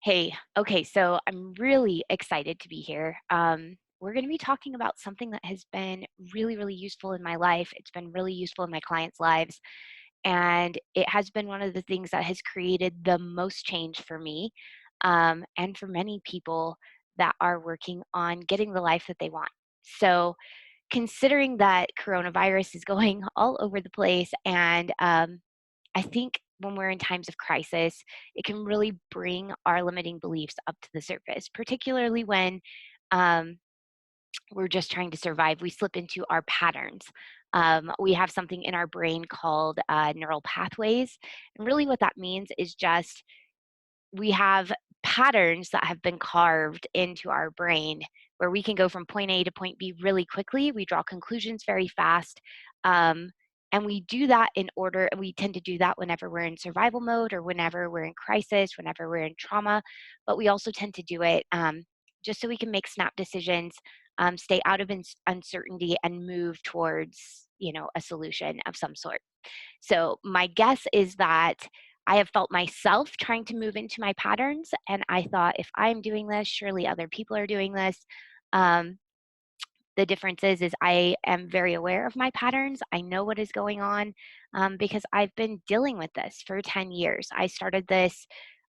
Hey, okay, so I'm really excited to be here. We're going to be talking about something that has been really, really useful in my life. It's been really useful in my clients' lives, and it has been one of the things that has created the most change for me, and for many people that are working on getting the life that they want. So, considering that coronavirus is going all over the place and I think when we're in times of crisis, it can really bring our limiting beliefs up to the surface, particularly when um, we're just trying to survive. We slip into our patterns. We have something in our brain called neural pathways. And really, what that means is just we have patterns that have been carved into our brain where we can go from point A to point B really quickly. We draw conclusions very fast. Um, and we do that in order, and we tend to do that whenever we're in survival mode or whenever we're in crisis, whenever we're in trauma. But we also tend to do it just so we can make snap decisions, stay out of uncertainty, and move towards, a solution of some sort. So my guess is that I have felt myself trying to move into my patterns, and I thought, if I'm doing this, surely other people are doing this. Um, the difference is I am very aware of my patterns. I know what is going on because I've been dealing with this for 10 years.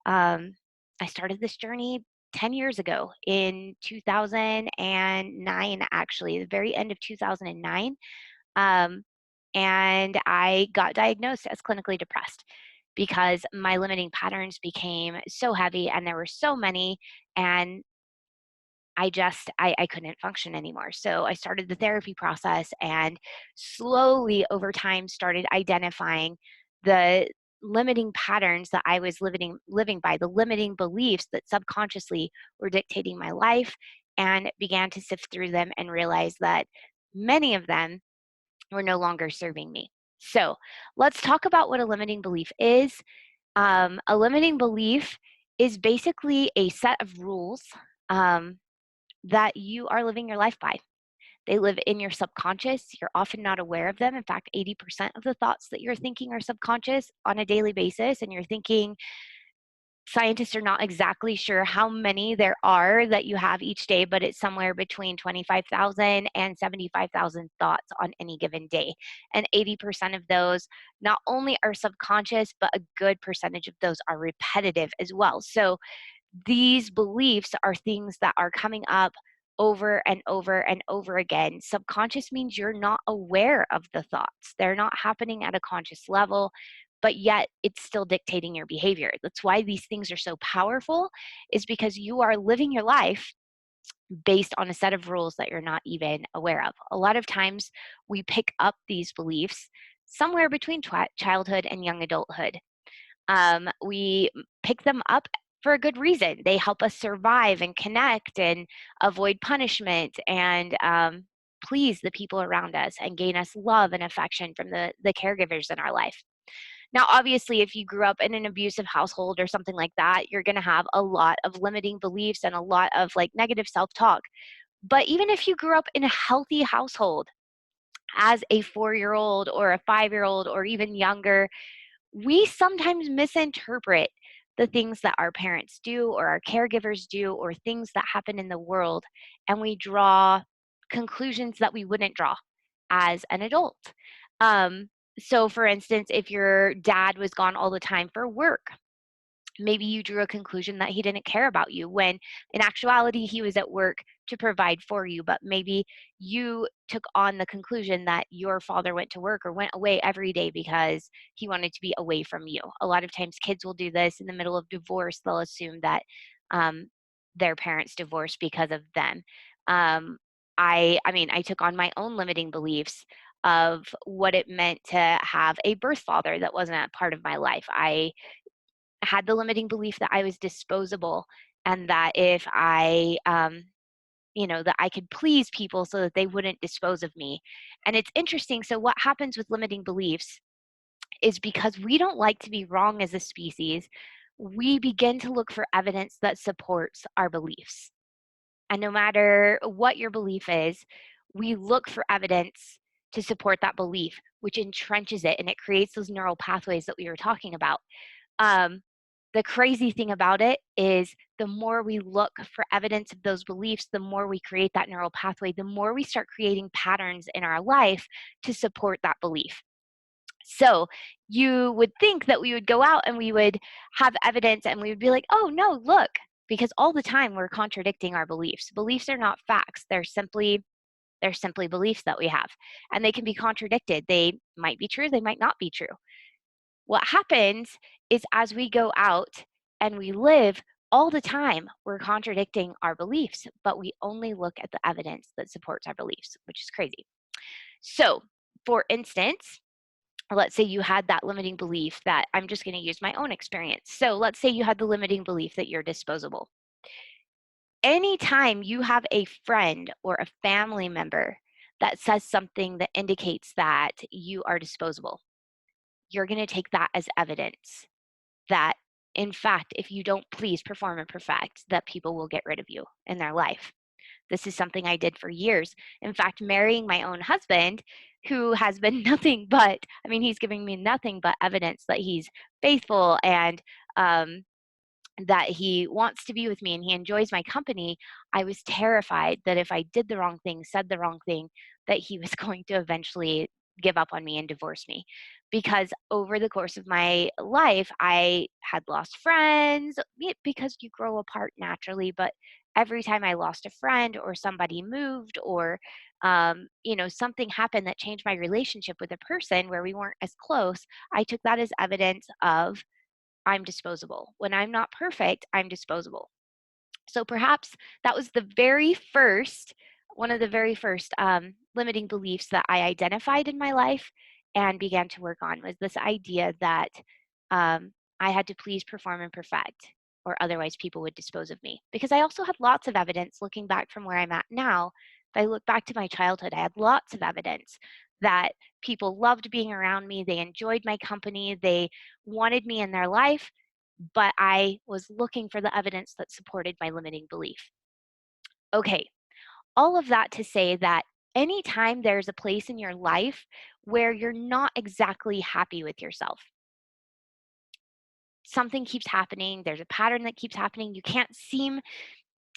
Um, I started this journey 10 years ago in 2009, actually, the very end of 2009. Um, and I got diagnosed as clinically depressed because my limiting patterns became so heavy and there were so many, and I couldn't function anymore. So I started the therapy process and slowly over time started identifying the limiting patterns that I was living by, the limiting beliefs that subconsciously were dictating my life, and began to sift through them and realize that many of them were no longer serving me. So let's talk about what a limiting belief is. A limiting belief is basically a set of rules um, that you are living your life by. They live in your subconscious. You're often not aware of them. In fact, 80% of the thoughts that you're thinking are subconscious on a daily basis, and you're thinking scientists are not exactly sure how many there are that you have each day, but it's somewhere between 25,000 and 75,000 thoughts on any given day. And 80% of those not only are subconscious, but a good percentage of those are repetitive as well. So these beliefs are things that are coming up over and over and over again. Subconscious means you're not aware of the thoughts, they're not happening at a conscious level, but yet it's still dictating your behavior. That's why these things are so powerful, is because you are living your life based on a set of rules that you're not even aware of. A lot of times we pick up these beliefs somewhere between childhood and young adulthood. We pick them up for a good reason. They help us survive and connect and avoid punishment and please the people around us and gain us love and affection from the caregivers in our life. Now, obviously, if you grew up in an abusive household or something like that, you're going to have a lot of limiting beliefs and a lot of like negative self talk. But even if you grew up in a healthy household as a 4-year old or a 5-year old or even younger, we sometimes misinterpret the things that our parents do or our caregivers do or things that happen in the world, and we draw conclusions that we wouldn't draw as an adult. So, for instance, if your dad was gone all the time for work, maybe you drew a conclusion that he didn't care about you when in actuality he was at work to provide for you, but maybe you took on the conclusion that your father went to work or went away every day because he wanted to be away from you. A lot of times kids will do this in the middle of divorce. They'll assume that um, their parents divorced because of them. um, I mean, I took on my own limiting beliefs of what it meant to have a birth father that wasn't a part of my life. I had the limiting belief that I was disposable, and that if that I could please people so that they wouldn't dispose of me. And it's interesting. So, what happens with limiting beliefs is because we don't like to be wrong as a species, we begin to look for evidence that supports our beliefs. And no matter what your belief is, we look for evidence to support that belief, which entrenches it and it creates those neural pathways that we were talking about. Um, The crazy thing about it is the more we look for evidence of those beliefs, the more we create that neural pathway, the more we start creating patterns in our life to support that belief. So you would think that we would go out and we would have evidence and we would be like, oh, no, look, because all the time we're contradicting our beliefs. Beliefs are not facts. They're simply beliefs that we have, and they can be contradicted. They might be true, they might not be true. What happens is as we go out and we live all the time, we're contradicting our beliefs, but we only look at the evidence that supports our beliefs, which is crazy. So, for instance, let's say you had that limiting belief that I'm just going to use my own experience. So, let's say you had the limiting belief that you're disposable. Anytime you have a friend or a family member that says something that indicates that you are disposable, you're going to take that as evidence that, in fact, if you don't please, perform, and perfect, that people will get rid of you in their life. This is something I did for years. In fact, marrying my own husband, who has been nothing but, I mean, he's giving me nothing but evidence that he's faithful and um, that he wants to be with me and he enjoys my company. I was terrified that if I did the wrong thing, said the wrong thing, that he was going to eventually give up on me and divorce me. Because over the course of my life, I had lost friends because you grow apart naturally. But every time I lost a friend or somebody moved or, something happened that changed my relationship with a person where we weren't as close, I took that as evidence of I'm disposable. When I'm not perfect, I'm disposable. So perhaps that was one of the very first limiting beliefs that I identified in my life and began to work on was this idea that um, I had to please, perform, and perfect, or otherwise people would dispose of me. Because I also had lots of evidence looking back from where I'm at now. If I look back to my childhood, I had lots of evidence that people loved being around me, they enjoyed my company, they wanted me in their life, but I was looking for the evidence that supported my limiting belief. Okay, all of that to say that anytime there's a place in your life where you're not exactly happy with yourself, something keeps happening, there's a pattern that keeps happening, you can't seem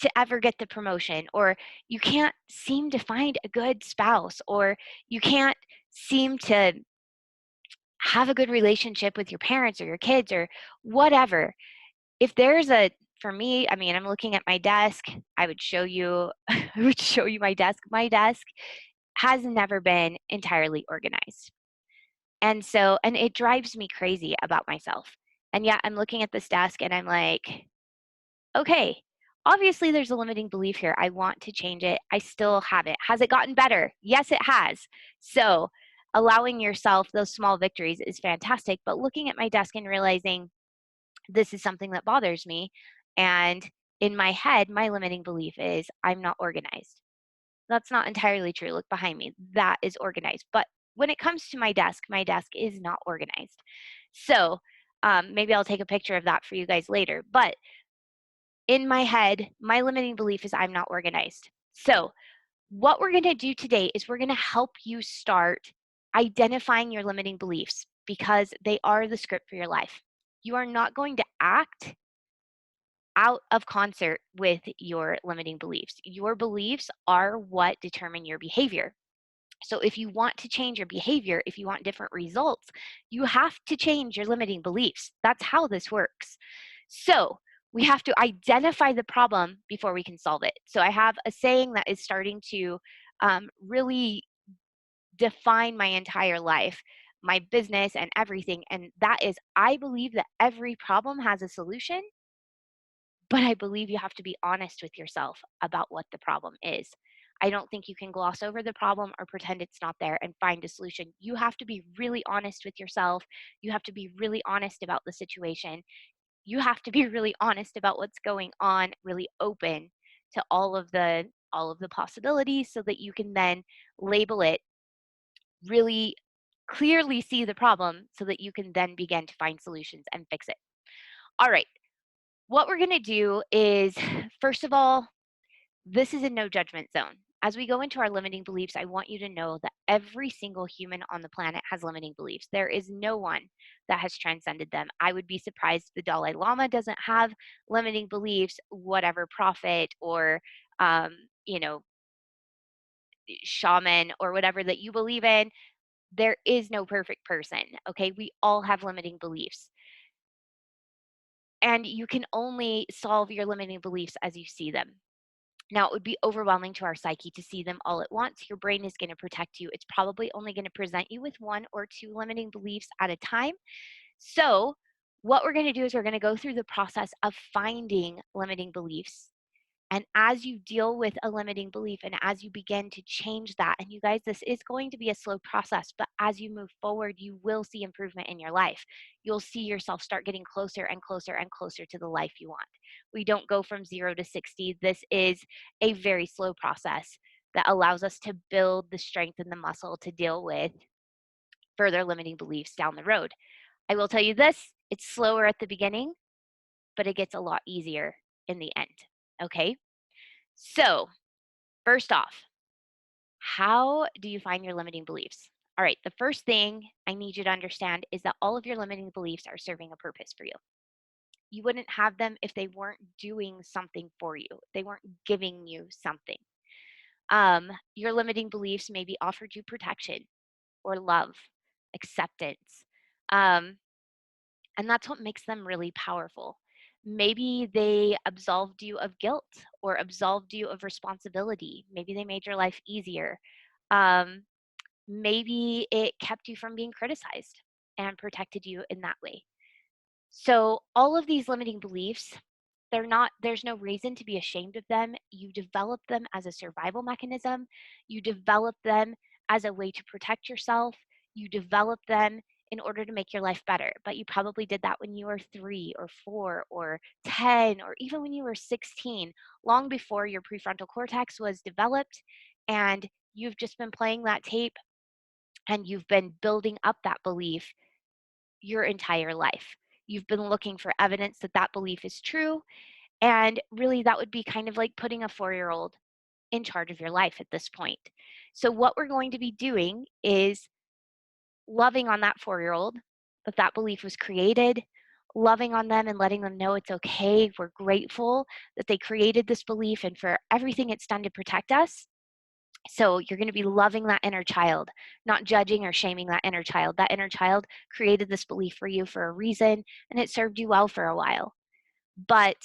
to ever get the promotion, or you can't seem to find a good spouse, or you can't seem to have a good relationship with your parents or your kids or whatever. If there's a For me, I mean, I'm looking at my desk. I would show you I would show you my desk. My desk has never been entirely organized. And it drives me crazy about myself. And yet I'm looking at this desk and I'm like, okay, obviously there's a limiting belief here. I want to change it. I still have it. Has it gotten better? Yes, it has. So allowing yourself those small victories is fantastic. But looking at my desk and realizing this is something that bothers me. And in my head, my limiting belief is I'm not organized. That's not entirely true. Look behind me. That is organized. But when it comes to my desk is not organized. So maybe I'll take a picture of that for you guys later. But in my head, my limiting belief is I'm not organized. So what we're going to do today is we're going to help you start identifying your limiting beliefs because they are the script for your life. You are not going to act out of concert with your limiting beliefs. Your beliefs are what determine your behavior. So if you want to change your behavior, if you want different results, you have to change your limiting beliefs. That's how this works. So we have to identify the problem before we can solve it. So I have a saying that is starting to really define my entire life, my business, and everything. And that is, I believe that every problem has a solution, but I believe you have to be honest with yourself about what the problem is. I don't think you can gloss over the problem or pretend it's not there and find a solution. You have to be really honest with yourself. You have to be really honest about the situation. You have to be really honest about what's going on, really open to all of the possibilities so that you can then label it, really clearly see the problem so that you can then begin to find solutions and fix it. All right. What we're going to do is, first of all, this is a no judgment zone. As we go into our limiting beliefs, I want you to know that every single human on the planet has limiting beliefs. There is no one that has transcended them. I would be surprised the Dalai Lama doesn't have limiting beliefs, whatever prophet or, um, you know, shaman or whatever that you believe in. There is no perfect person. Okay. We all have limiting beliefs. And you can only solve your limiting beliefs as you see them. Now, it would be overwhelming to our psyche to see them all at once. Your brain is going to protect you. It's probably only going to present you with one or two limiting beliefs at a time. So, what we're going to do is we're going to go through the process of finding limiting beliefs. And as you deal with a limiting belief and as you begin to change that, and you guys, this is going to be a slow process, but as you move forward, you will see improvement in your life. You'll see yourself start getting closer and closer and closer to the life you want. We don't go from 0 to 60. This is a very slow process that allows us to build the strength and the muscle to deal with further limiting beliefs down the road. I will tell you this, it's slower at the beginning, but it gets a lot easier in the end. Okay. So, first off, how do you find your limiting beliefs? All right, the first thing I need you to understand is that all of your limiting beliefs are serving a purpose for you. You wouldn't have them if they weren't doing something for you, they weren't giving you something. Your limiting beliefs maybe offered you protection or love, acceptance. Um, And that's what makes them really powerful. Maybe they absolved you of guilt or absolved you of responsibility. Maybe they made your life easier. Um, Maybe it kept you from being criticized and protected you in that way. So, all of these limiting beliefs, there's no reason to be ashamed of them. You develop them as a survival mechanism. You develop them as a way to protect yourself. You develop them in order to make your life better. But you probably did that when you were 3 or 4 or 10 or even when you were 16, long before your prefrontal cortex was developed. And you've just been playing that tape and you've been building up that belief your entire life. You've been looking for evidence that that belief is true, and really, that would be kind of like putting a 4-year-old in charge of your life at this point. So, what we're going to be doing is loving on that 4-year-old, that that belief was created, loving on them and letting them know it's okay. We're grateful that they created this belief and for everything it's done to protect us. So, you're going to be loving that inner child, not judging or shaming that inner child. That inner child created this belief for you for a reason, and it served you well for a while. But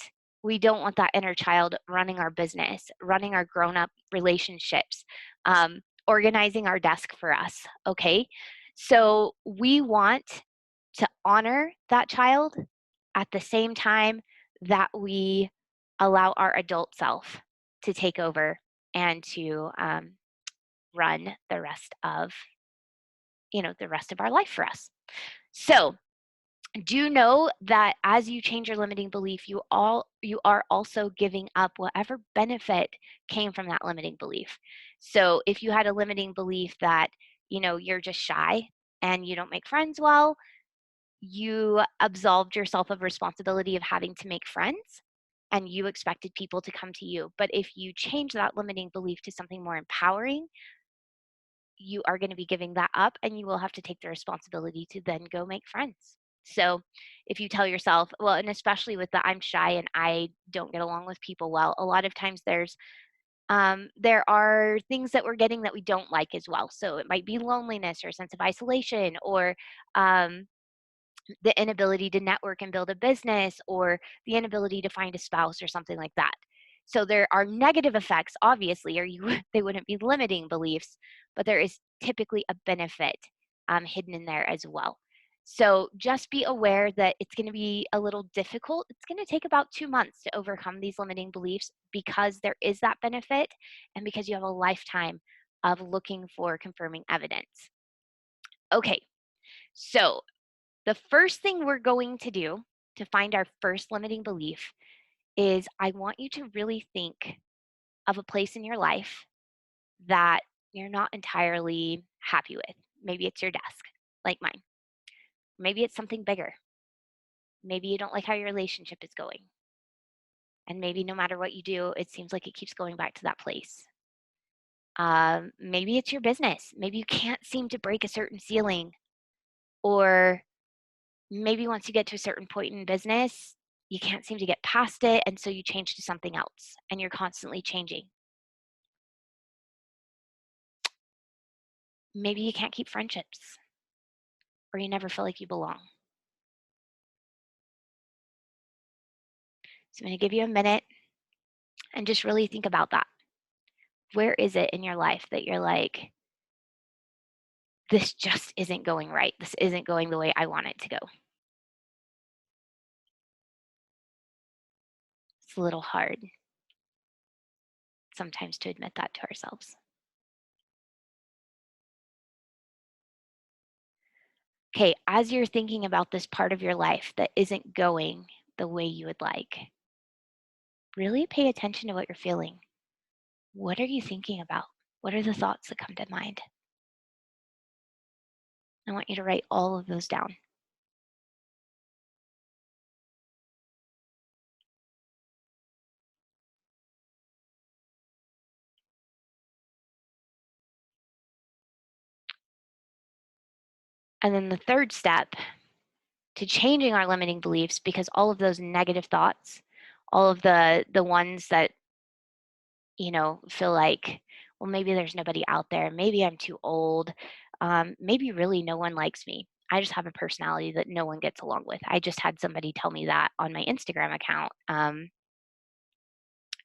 we don't want that inner child running our business, running our grown up relationships, organizing our desk for us. Okay. So we want to honor that child at the same time that we allow our adult self to take over and to run the rest of the rest of our life for us. So do know that as you change your limiting belief, you are also giving up whatever benefit came from that limiting belief. So if you had a limiting belief that, you're just shy and you don't make friends well, you absolved yourself of responsibility of having to make friends and you expected people to come to you. But if you change that limiting belief to something more empowering, you are going to be giving that up and you will have to take the responsibility to then go make friends. So if you tell yourself, well, and especially with the I'm shy and I don't get along with people well, a lot of times there are things that we're getting that we don't like as well. So it might be loneliness or a sense of isolation or um, the inability to network and build a business or the inability to find a spouse or something like that. So there are negative effects, obviously, or they wouldn't be limiting beliefs, but there is typically a benefit hidden in there as well. So just be aware that it's going to be a little difficult. It's going to take about 2 months to overcome these limiting beliefs because there is that benefit and because you have a lifetime of looking for confirming evidence. Okay, so the first thing we're going to do to find our first limiting belief is I want you to really think of a place in your life that you're not entirely happy with. Maybe it's your desk, like mine. Maybe it's something bigger. Maybe you don't like how your relationship is going. And maybe no matter what you do, it seems like it keeps going back to that place. Maybe it's your business. Maybe you can't seem to break a certain ceiling, or maybe once you get to a certain point in business, you can't seem to get past it, and so you change to something else, and you're constantly changing. Maybe you can't keep friendships, or you never feel like you belong. So I'm going to give you a minute and just really think about that. Where is it in your life that you're like, this just isn't going right? This isn't going the way I want it to go. It's a little hard sometimes to admit that to ourselves. Okay, as you're thinking about this part of your life that isn't going the way you would like, really pay attention to what you're feeling. What are you thinking about? What are the thoughts that come to mind? I want you to write all of those down. And then the third step to changing our limiting beliefs, because all of those negative thoughts, all of the ones that, feel like, well, maybe there's nobody out there, maybe I'm too old, maybe really no one likes me. I just have a personality that no one gets along with. I just had somebody tell me that on my Instagram account a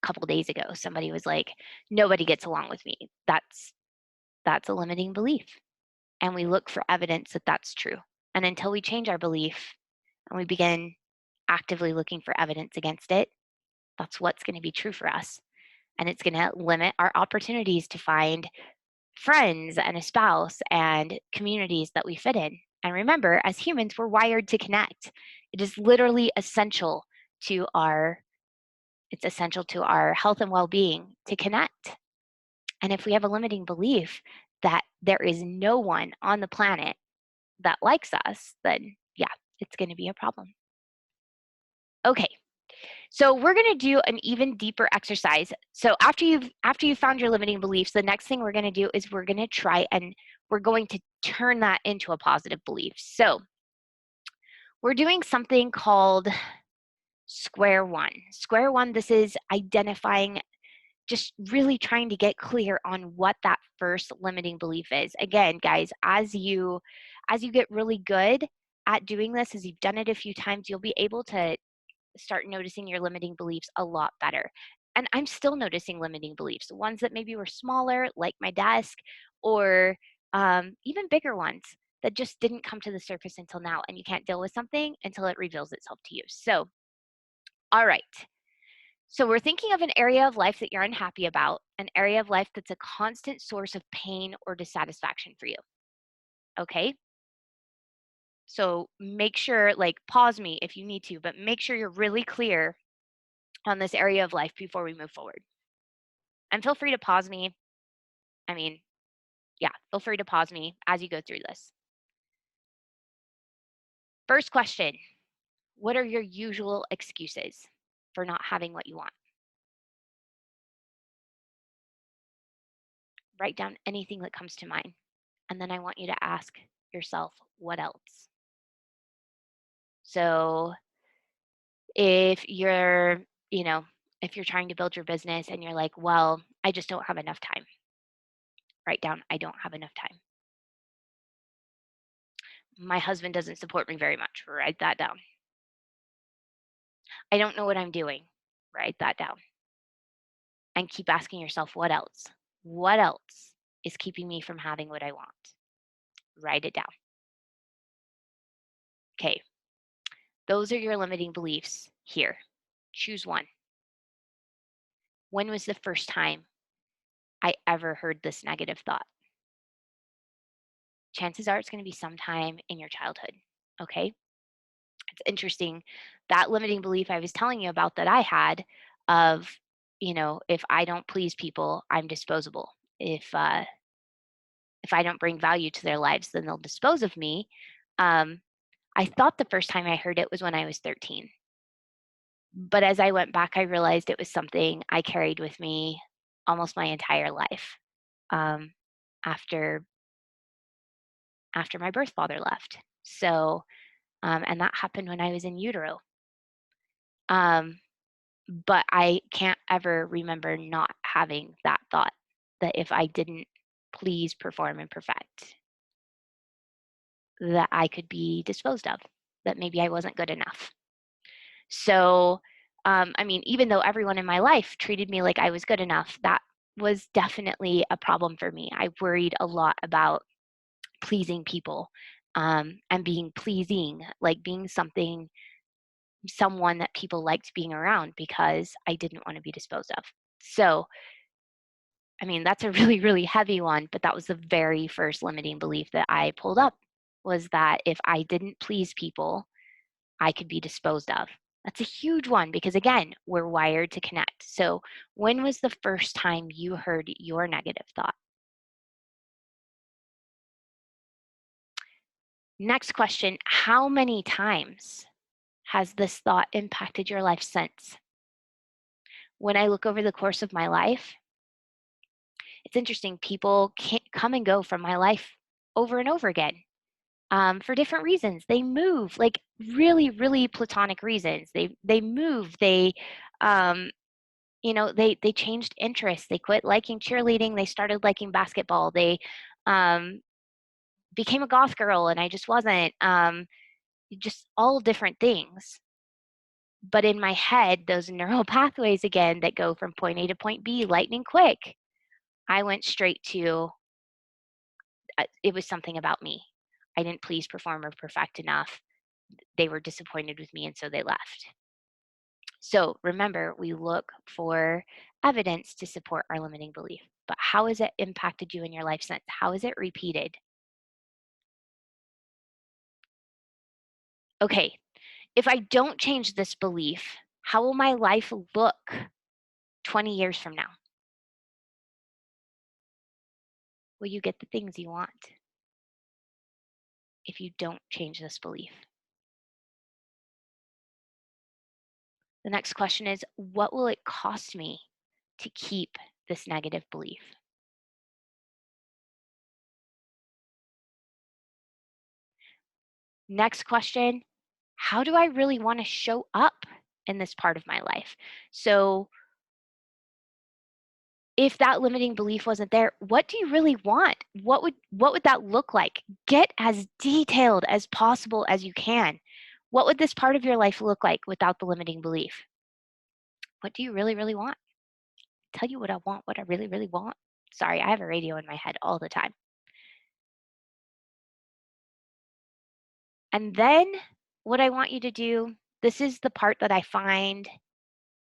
couple days ago. Somebody was like, nobody gets along with me. That's a limiting belief. And we look for evidence that that's true. And until we change our belief and we begin actively looking for evidence against it, that's what's going to be true for us. And it's going to limit our opportunities to find friends and a spouse and communities that we fit in. And remember, as humans, we're wired to connect. It is literally essential to our it's essential to our health and well-being to connect. And if we have a limiting belief that there is no one on the planet that likes us, then yeah, it's going to be a problem. Okay. So we're going to do an even deeper exercise. So after you've found your limiting beliefs, the next thing we're going to do is we're going to try and we're going to turn that into a positive belief. So we're doing something called square one. Square one, this is identifying, just really trying to get clear on what that first limiting belief is. Again, guys, as you get really good at doing this, as you've done it a few times, you'll be able to start noticing your limiting beliefs a lot better. And I'm still noticing limiting beliefs, ones that maybe were smaller, like my desk, or even bigger ones that just didn't come to the surface until now. And you can't deal with something until it reveals itself to you. So, all right. So, we're thinking of an area of life that you're unhappy about, an area of life that's a constant source of pain or dissatisfaction for you. Okay. So, make sure, like, pause me if you need to, but make sure you're really clear on this area of life before we move forward. And feel free to pause me. I mean, yeah, feel free to pause me as you go through this. First question: what are your usual excuses for not having what you want? Write down anything that comes to mind. And then I want you to ask yourself, what else? So if you're, you know, if you're trying to build your business and you're like, well, I just don't have enough time, write down, I don't have enough time. My husband doesn't support me very much, write that down. I don't know what I'm doing, write that down. And keep asking yourself, what else? What else is keeping me from having what I want? Write it down. Okay, those are your limiting beliefs here. Choose one. When was the first time I ever heard this negative thought? Chances are it's going to be sometime in your childhood. Okay, it's interesting. That limiting belief I was telling you about that I had of, if I don't please people, I'm disposable. If I don't bring value to their lives, then they'll dispose of me. Um, I thought the first time I heard it was when I was 13. But as I went back, I realized it was something I carried with me almost my entire life. um, after my birth father left. So, and that happened when I was in utero. Um, but I can't ever remember not having that thought that if I didn't please, perform, and perfect, that I could be disposed of, that maybe I wasn't good enough. So, I mean, even though everyone in my life treated me like I was good enough, that was definitely a problem for me. I worried a lot about pleasing people, and being pleasing, like being someone that people liked being around because I didn't want to be disposed of. So, I mean, that's a really, really heavy one, but that was the very first limiting belief that I pulled up, was that if I didn't please people, I could be disposed of. That's a huge one because, again, we're wired to connect. So, when was the first time you heard your negative thought? Next question: how many times has this thought impacted your life since? When I look over the course of my life, it's interesting. People can't come and go from my life over and over again, for different reasons. They move, like really, really platonic reasons. They move. Um, they changed interests. They quit liking cheerleading. They started liking basketball. They um, became a goth girl, and I just wasn't. Just all different things. But in my head, those neural pathways again that go from point A to point B lightning quick, I went straight to it was something about me. I didn't please, perform, or perfect enough. They were disappointed with me, and so they left. So remember, we look for evidence to support our limiting belief. But how has it impacted you in your life since? How is it repeated? Okay, if I don't change this belief, how will my life look 20 years from now? Will you get the things you want if you don't change this belief? The next question is, what will it cost me to keep this negative belief? Next question, how do I really want to show up in this part of my life? So, if that limiting belief wasn't there, what do you really want? What would that look like? Get as detailed as possible as you can. What would this part of your life look like without the limiting belief? What do you really, really want? Tell you what I want, what I really, really want. Sorry, I have a radio in my head all the time. And then what I want you to do, this is the part that I find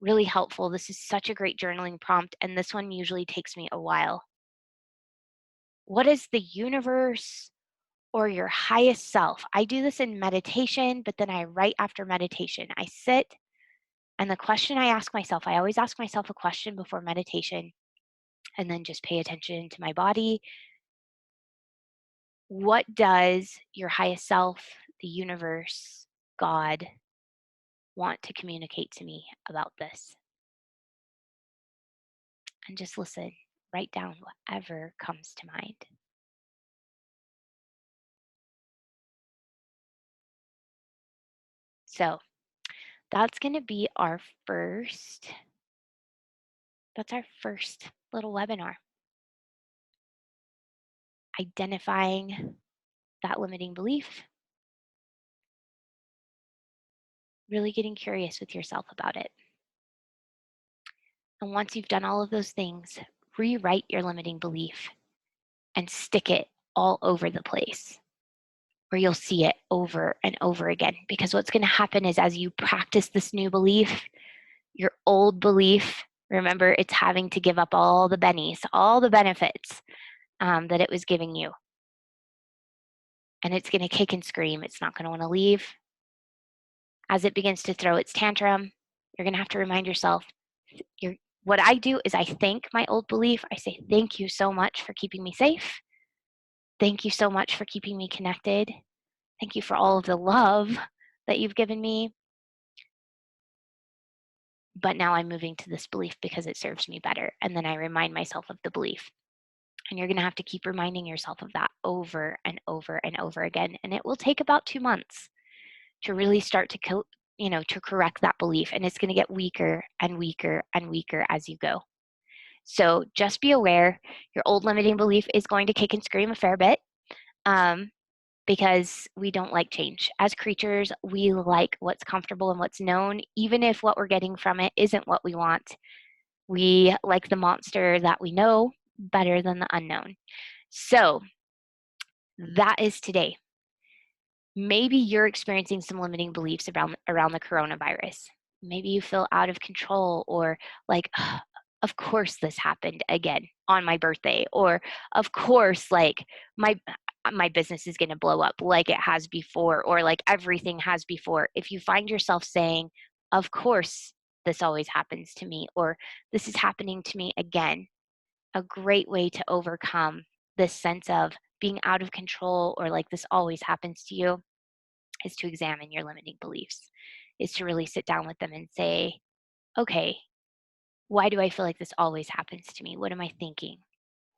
really helpful. This is such a great journaling prompt, and this one usually takes me a while. What is the universe or your highest self? I do this in meditation, but then I write after meditation. I sit, and the question I ask myself, I always ask myself a question before meditation, and then just pay attention to my body. What does your highest self, the universe, God, want to communicate to me about this? And just listen. Write down whatever comes to mind. So that's going to be our first, that's our first little webinar. Identifying that limiting belief, really getting curious with yourself about it. And once you've done all of those things, rewrite your limiting belief and stick it all over the place where you'll see it over and over again. Because what's going to happen is as you practice this new belief, your old belief, remember, it's having to give up all the bennies, all the benefits that it was giving you. And it's going to kick and scream. It's not going to want to leave. As it begins to throw its tantrum, you're going to have to remind yourself, what I do is I thank my old belief. I say, thank you so much for keeping me safe. Thank you so much for keeping me connected. Thank you for all of the love that you've given me. But now I'm moving to this belief because it serves me better. And then I remind myself of the belief. And you're going to have to keep reminding yourself of that over and over and over again. And it will take about 2 months to really start to to correct that belief. And it's going to get weaker and weaker and weaker as you go. So just be aware your old limiting belief is going to kick and scream a fair bit, because we don't like change. As creatures, we like what's comfortable and what's known, even if what we're getting from it isn't what we want. We like the monster that we know better than the unknown. So that is today. Maybe you're experiencing some limiting beliefs around the coronavirus. Maybe you feel out of control, or like, "Ugh, of course this happened again on my birthday," or of course, like, my business is going to blow up like it has before, or like everything has before. If you find yourself saying, of course this always happens to me, or this is happening to me again, a great way to overcome this sense of being out of control, or like this always happens to you, is to examine your limiting beliefs, is to really sit down with them and say, okay, why do I feel like this always happens to me? What am I thinking?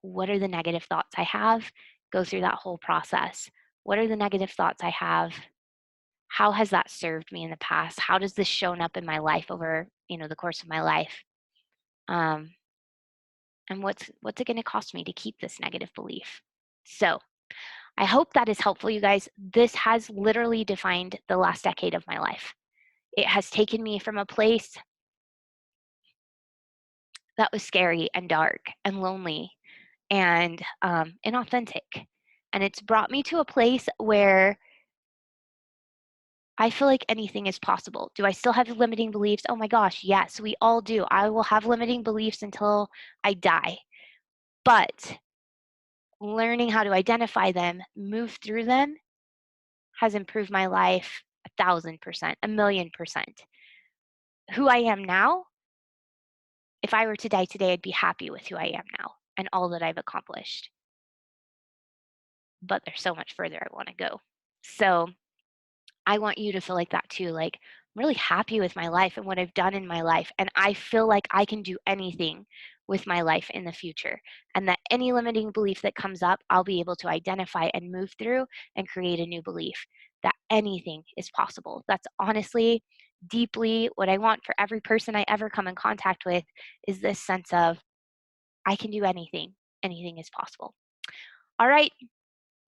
What are the negative thoughts I have? Go through that whole process. What are the negative thoughts I have? How has that served me in the past? How does this shown up in my life over, the course of my life? Um, and what's it going to cost me to keep this negative belief? So I hope that is helpful, you guys. This has literally defined the last decade of my life. It has taken me from a place that was scary and dark and lonely and inauthentic. And it's brought me to a place where I feel like anything is possible. Do I still have limiting beliefs? Oh my gosh, yes, we all do. I will have limiting beliefs until I die. But learning how to identify them, move through them, has improved my life 1,000%, 1,000,000%. Who I am now, if I were to die today, I'd be happy with who I am now and all that I've accomplished. But there's so much further I want to go. So I want you to feel like that too. Like, I'm really happy with my life and what I've done in my life. And I feel like I can do anything with my life in the future. And that any limiting belief that comes up, I'll be able to identify and move through and create a new belief that anything is possible. That's honestly, deeply what I want for every person I ever come in contact with, is this sense of I can do anything. Anything is possible. All right.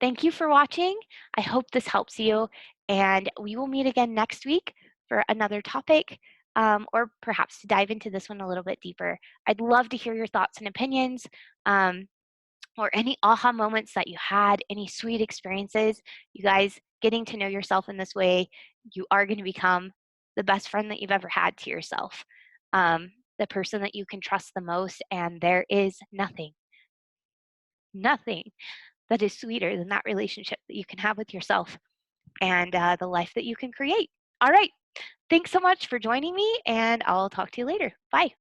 Thank you for watching. I hope this helps you, and we will meet again next week for another topic, or perhaps to dive into this one a little bit deeper. I'd love to hear your thoughts and opinions, or any aha moments that you had, any sweet experiences. You guys, getting to know yourself in this way, you are going to become the best friend that you've ever had to yourself, the person that you can trust the most, and there is nothing, nothing that is sweeter than that relationship that you can have with yourself, and the life that you can create. All right. Thanks so much for joining me, and I'll talk to you later. Bye.